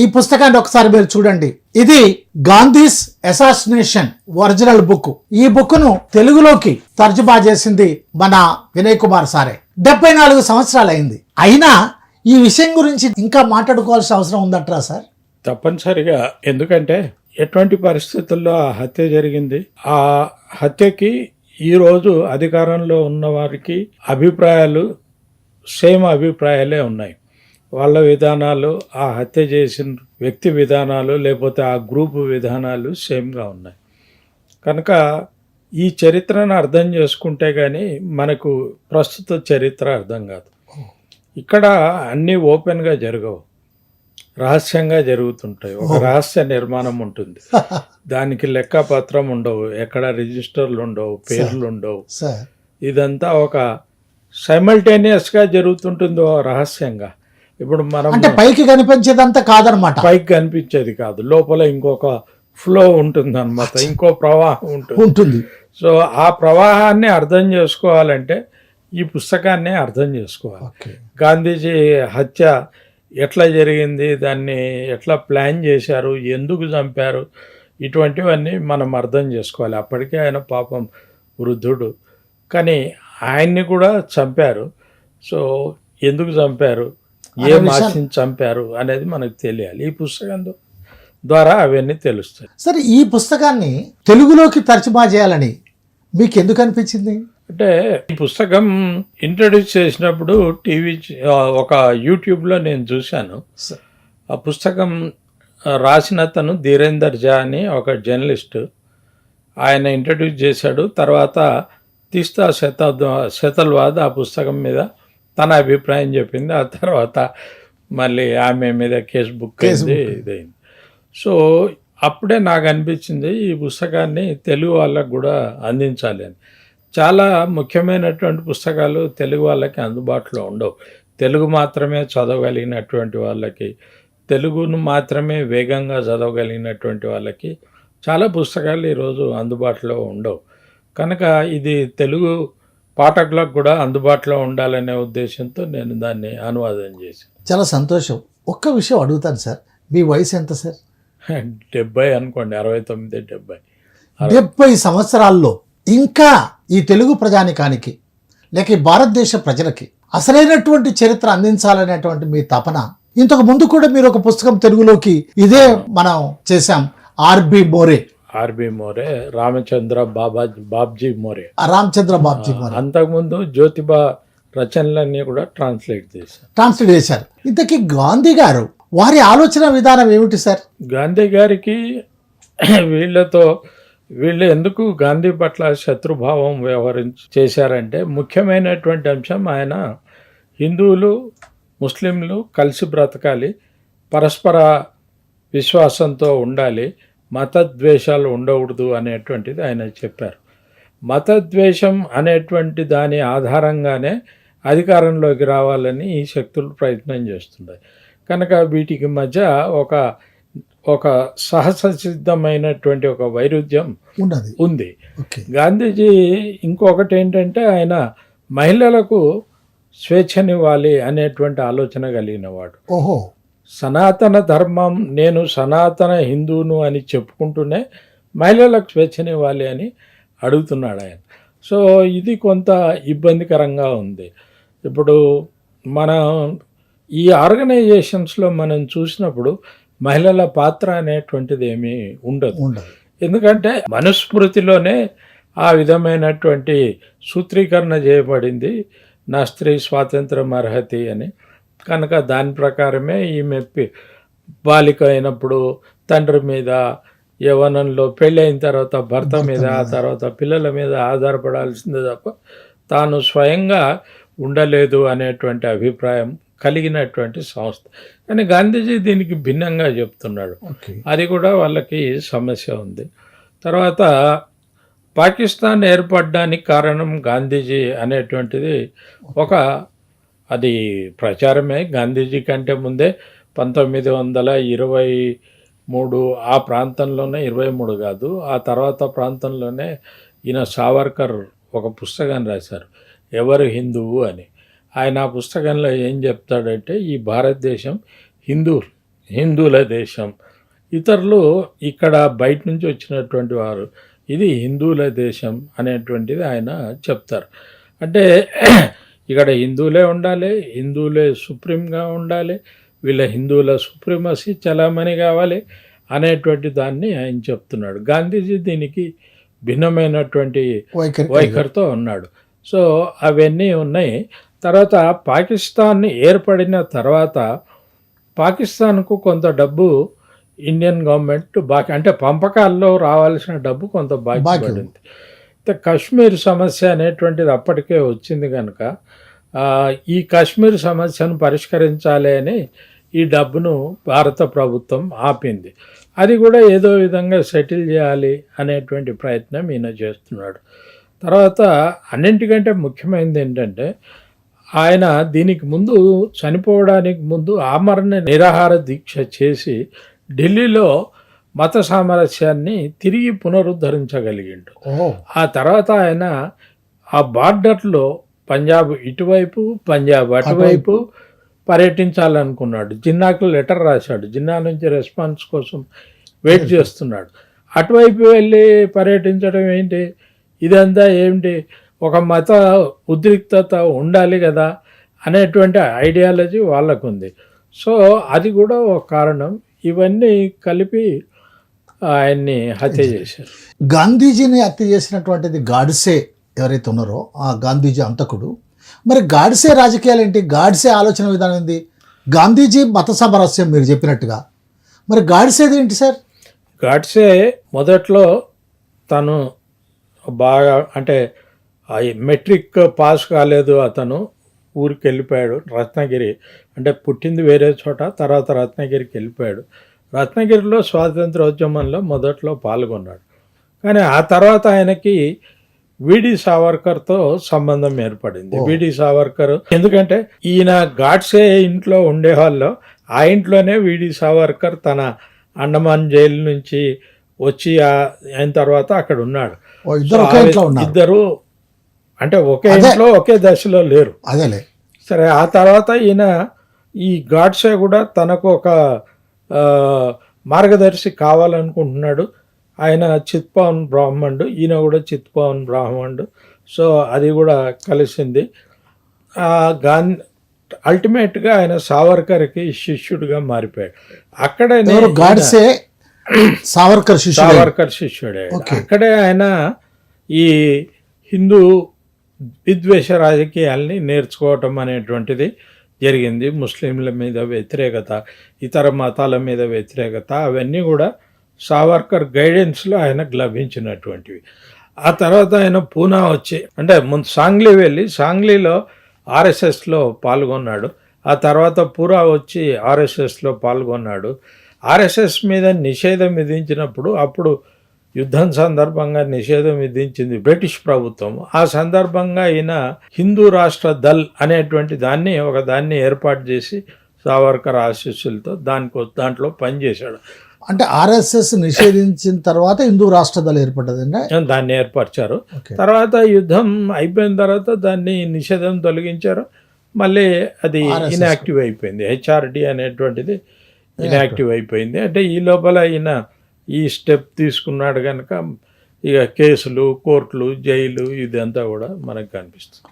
ఈ పుస్తకాన్ని ఒకసారి మీరు చూడండి. ఇది గాంధీస్ అసాసినేషన్ ఒరిజినల్ బుక్. ఈ బుక్ ను తెలుగులోకి తర్జుమా చేసింది మన వినయ్ కుమార్ సారే. 74 సంవత్సరాలు అయింది. అయినా ఈ విషయం గురించి ఇంకా మాట్లాడుకోవాల్సిన అవసరం ఉందట్రా సార్? తప్పనిసరిగా. ఎందుకంటే ఎటువంటి పరిస్థితుల్లో ఆ హత్య జరిగింది, ఆ హత్యకి ఈరోజు అధికారంలో ఉన్న వారికి అభిప్రాయాలు సేమ్ అభిప్రాయాలే ఉన్నాయి. వాళ్ళ విధానాలు, ఆ హత్య చేసిన వ్యక్తి విధానాలు, లేకపోతే ఆ గ్రూపు విధానాలు సేమ్గా ఉన్నాయి. కనుక ఈ చరిత్రను అర్థం చేసుకుంటే కానీ మనకు ప్రస్తుత చరిత్ర అర్థం కాదు. ఇక్కడ అన్నీ ఓపెన్గా జరగవు, రహస్యంగా జరుగుతుంటాయి. ఒక రహస్య నిర్మాణం ఉంటుంది. దానికి లెక్కపత్రం ఉండవు, ఎక్కడ రిజిస్టర్లు ఉండవు, పేర్లు ఉండవు. ఇదంతా ఒక సైమల్టేనియస్గా జరుగుతుంటుంది రహస్యంగా. ఇప్పుడు మనం అంటే పైకి కనిపించేదంతా కాదనమాట. పైకి కనిపించేది కాదు, లోపల ఇంకొక ఫ్లో ఉంటుంది అనమాట, ఇంకో ప్రవాహం ఉంటుంది. సో ఆ ప్రవాహాన్ని అర్థం చేసుకోవాలంటే ఈ పుస్తకాన్ని అర్థం చేసుకోవాలి. గాంధీజీ హత్య ఎట్లా జరిగింది, దాన్ని ఎట్లా ప్లాన్ చేశారు, ఎందుకు చంపారు, ఇటువంటివన్నీ మనం అర్థం చేసుకోవాలి. అప్పటికే ఆయన పాపం వృద్ధుడు, కానీ ఆయన్ని కూడా చంపారు. సో ఎందుకు చంపారు, ఏ మార్చిని చంపారు అనేది మనకు తెలియాలి. ఈ పుస్తకం ద్వారా అవన్నీ తెలుస్తాయి. సరే, ఈ పుస్తకాన్ని తెలుగులోకి తర్జుమా చేయాలని మీకు ఎందుకు అనిపించింది? అంటే ఈ పుస్తకం ఇంట్రడ్యూస్ చేసినప్పుడు ఒక యూట్యూబ్లో నేను చూశాను. ఆ పుస్తకం రాసిన అతను ధీరేందర్ ఝా అని ఒక జర్నలిస్టు. ఆయన ఇంట్రడ్యూస్ చేశాడు. తర్వాత తీస్తా శతల్వాద్ ఆ పుస్తకం మీద తన అభిప్రాయం చెప్పింది. ఆ తర్వాత మళ్ళీ ఆమె మీద కేసు బుక్ అయింది, ఇదైంది. సో అప్పుడే నాకు అనిపించింది ఈ పుస్తకాన్ని తెలుగు వాళ్ళకు కూడా అందించాలి అని. చాలా ముఖ్యమైనటువంటి పుస్తకాలు తెలుగు వాళ్ళకి అందుబాటులో ఉండవు. తెలుగు మాత్రమే చదవగలిగినటువంటి వాళ్ళకి, తెలుగును మాత్రమే వేగంగా చదవగలిగినటువంటి వాళ్ళకి చాలా పుస్తకాలు ఈరోజు అందుబాటులో ఉండవు. కనుక ఇది తెలుగు పాఠకులకు కూడా అందుబాటులో ఉండాలనే ఉద్దేశంతో నేను దాన్ని అనువాదం చేశాను. చాలా సంతోషం. ఒక్క విషయం అడుగుతాను సార్, మీ వయసు ఎంత సార్? 70 అనుకోండి, 69, 70. 70 సంవత్సరాల్లో ఇంకా ఈ తెలుగు ప్రజానికానికి లేక ఈ భారతదేశ ప్రజలకి అసలైనటువంటి చరిత్ర అందించాలనేటువంటి మీ తపన. ఇంతకు ముందు కూడా మీరు ఒక పుస్తకం తెలుగులోకి ఇదే మనం చేశాం, ఆర్బి మోరే, రామచంద్ర బాబ్జీ మోరే. అంతకుముందు జ్యోతిబా రచనలన్నీ కూడా ట్రాన్స్లేట్ చేశారు. ఇంతకీ గాంధీ గారు వారి ఆలోచన విధానం ఏమిటి సార్? గాంధీ గారికి వీళ్ళు ఎందుకు గాంధీ పట్ల శత్రుభావం చేశారంటే ముఖ్యమైనటువంటి అంశం, ఆయన హిందువులు ముస్లింలు కలిసి బ్రతకాలి, పరస్పర విశ్వాసంతో ఉండాలి, మతద్వేషాలు ఉండకూడదు అనేటువంటిది ఆయన చెప్పారు. మతద్వేషం అనేటువంటి దాని ఆధారంగానే అధికారంలోకి రావాలని ఈ శక్తులు ప్రయత్నం చేస్తున్నాయి. కనుక వీటికి మధ్య ఒక సహజ సిద్ధమైనటువంటి ఒక వైరుధ్యం ఉంది. గాంధీజీ ఇంకొకటి ఏంటంటే ఆయన మహిళలకు స్వేచ్ఛనివ్వాలి అనేటువంటి ఆలోచన కలిగినవాడు. సనాతన ధర్మం, నేను సనాతన హిందువును అని చెప్పుకుంటూనే మహిళలకు స్వేచ్ఛనివ్వాలి అని అడుగుతున్నాడు ఆయన. సో ఇది కొంత ఇబ్బందికరంగా ఉంది. ఇప్పుడు మనం ఈ ఆర్గనైజేషన్స్లో మనం చూసినప్పుడు మహిళల పాత్ర అనేటువంటిది ఏమీ ఉండదు. ఎందుకంటే మనుస్మృతిలోనే ఆ విధమైనటువంటి సూత్రీకరణ చేయబడింది, నా స్త్రీ స్వాతంత్రం అర్హతి అని. కనుక దాని ప్రకారమే ఈమె బాలిక అయినప్పుడు తండ్రి మీద, యవ్వనంలో పెళ్ళి అయిన తర్వాత భర్త మీద, ఆ తర్వాత పిల్లల మీద ఆధారపడాల్సిందే తప్ప తాను స్వయంగా ఉండలేదు అనేటువంటి అభిప్రాయం కలిగినటువంటి సంస్థ. కానీ గాంధీజీ దీనికి భిన్నంగా చెప్తున్నాడు. అది కూడా వాళ్ళకి సమస్య ఉంది. తర్వాత పాకిస్తాన్ ఏర్పడడానికి కారణం గాంధీజీ అనేటువంటిది అది ప్రచారమే. గాంధీజీ కంటే ముందే 1923 ఆ ప్రాంతంలోనే, 23 కాదు, ఆ తర్వాత ప్రాంతంలోనే ఈయన సావర్కర్ ఒక పుస్తకాన్ని రాశారు, ఎవరు హిందువు అని. ఆయన ఆ పుస్తకంలో ఏం చెప్తాడంటే ఈ భారతదేశం హిందువుల దేశం, ఇతరులు ఇక్కడ బయట నుంచి వచ్చినటువంటి వారు ఇది హిందువుల దేశం అనేటువంటిది ఆయన చెప్తారు. అంటే ఇక్కడ హిందువులే ఉండాలి, హిందువులే సుప్రీంగా ఉండాలి, వీళ్ళ హిందువుల సుప్రీమసీ చలామణి కావాలి అనేటువంటి దాన్ని ఆయన చెప్తున్నాడు. గాంధీజీ దీనికి భిన్నమైనటువంటి వైఖరితో ఉన్నాడు. సో అవన్నీ ఉన్నాయి. తర్వాత పాకిస్తాన్ ఏర్పడిన తర్వాత పాకిస్తాన్కు కొంత డబ్బు ఇండియన్ గవర్నమెంట్ బాకీ, అంటే పంపకాల్లో రావాల్సిన డబ్బు కొంత బాకీ పడింది. కశ్మీర్ సమస్య అనేటువంటిది అప్పటికే వచ్చింది కనుక ఈ కశ్మీర్ సమస్యను పరిష్కరించాలి అని ఈ డబ్బును భారత ప్రభుత్వం ఆపింది. అది కూడా ఏదో విధంగా సెటిల్ చేయాలి అనేటువంటి ప్రయత్నం ఈయన చేస్తున్నాడు. తర్వాత అన్నింటికంటే ముఖ్యమైనది ఏంటంటే ఆయన దీనికి ముందు చనిపోవడానికి ముందు ఆమరణ నిరాహార దీక్ష చేసి ఢిల్లీలో మత సామరస్యాన్ని తిరిగి పునరుద్ధరించగలిగిండు. ఆ తర్వాత ఆయన ఆ బార్డర్లో పంజాబ్ ఇటువైపు పంజాబ్ అటువైపు పర్యటించాలనుకున్నాడు. జిన్నాకు లెటర్ రాశాడు, జిన్నా నుంచి రెస్పాన్స్ కోసం వెయిట్ చేస్తున్నాడు. అటువైపు వెళ్ళి పర్యటించడం ఏంటి, ఇదంతా ఏమిటి, ఒక మత ఉద్రిక్తత ఉండాలి కదా అనేటువంటి ఐడియాలజీ వాళ్ళకు ఉంది. సో అది కూడా ఒక కారణం. ఇవన్నీ కలిపి ఆయన్ని హత్య చేశారు. గాంధీజీని హత్య చేసినటువంటిది గాడ్సే ఎవరైతే ఉన్నారో ఆ గాంధీజీ అంతకుడు. మరి గాడ్సే రాజకీయాలు ఏంటి, గాడ్సే ఆలోచన విధానం ఏంటి? గాంధీజీ మత సామరస్యం మీరు చెప్పినట్టుగా, మరి గాడ్సేది ఏంటి సార్? గాడ్సే మొదట్లో తను బాగా అంటే మెట్రిక్ పాస్ కాలేదు, అతను ఊరికి వెళ్ళిపోయాడు. రత్నగిరి అంటే పుట్టింది వేరే చోట, తర్వాత రత్నగిరికి వెళ్ళిపోయాడు. రత్నగిరిలో స్వాతంత్రోద్యమంలో మొదట్లో పాల్గొన్నాడు. కానీ ఆ తర్వాత ఆయనకి విడి సావర్కర్తో సంబంధం ఏర్పడింది. విడి సావర్కర్ ఎందుకంటే ఈయన గాడ్సే ఇంట్లో ఉండేవాళ్ళు, ఆ ఇంట్లోనే విడి సావర్కర్ తన అండమాన్ జైలు నుంచి వచ్చి అయిన తర్వాత అక్కడ ఉన్నాడు. ఇద్దరు అంటే ఒకే ఇంట్లో ఒకే దశలో లేరు. అదేలే. సరే, ఆ తర్వాత ఈయన ఈ గాడ్సే కూడా తనకు ఒక మార్గదర్శి కావాలనుకుంటున్నాడు. ఆయన చిత్పవన్ బ్రాహ్మణుడు, ఈయన కూడా చిత్పవన్ బ్రాహ్మణుడు. సో అది కూడా కలిసింది. అల్టిమేట్గా ఆయన సావర్కర్కి శిష్యుడిగా మారిపోయాడు. అక్కడే గాడ్సే సావర్కర్ శిష్యుడే. అక్కడే ఆయన ఈ హిందూ విద్వేష రాజకీయాల్ని నేర్చుకోవటం అనేటువంటిది జరిగింది. ముస్లింల మీద వ్యతిరేకత, ఇతర మతాల మీద వ్యతిరేకత, అవన్నీ కూడా సావర్కర్ గైడెన్స్లో ఆయనకు లభించినటువంటివి. ఆ తర్వాత ఆయన పూనా వచ్చి అంటే ముందు సాంగ్లీ వెళ్ళి సాంగ్లీలో ఆర్ఎస్ఎస్లో పాల్గొన్నాడు. ఆ తర్వాత పూనా వచ్చి ఆర్ఎస్ఎస్లో పాల్గొన్నాడు. ఆర్ఎస్ఎస్ మీద నిషేధం విధించినప్పుడు అప్పుడు యుద్ధం సందర్భంగా నిషేధం విధించింది బ్రిటిష్ ప్రభుత్వం. ఆ సందర్భంగా ఈయన హిందూ రాష్ట్ర దళ్ అనేటువంటి దాన్ని ఏర్పాటు చేసి సావర్కర్ ఆశీస్సులతో దాంట్లో పనిచేశాడు. అంటే ఆర్ఎస్ఎస్ నిషేధించిన తర్వాత హిందూ రాష్ట్ర దళ ఏర్పడ్డదండి, దాన్ని ఏర్పరిచారు. తర్వాత యుద్ధం అయిపోయిన తర్వాత దాన్ని నిషేధం తొలగించారు. మళ్ళీ అది ఇన్యాక్టివ్ అయిపోయింది. హెచ్ఆర్డి అనేటువంటిది ఇన్యాక్టివ్ అయిపోయింది. అంటే ఈ లోపల ఈయన ఈ స్టెప్ తీసుకున్నాడు కనుక ఇక కేసులు, కోర్టులు, జైలు ఇదంతా కూడా మనకు కనిపిస్తుంది.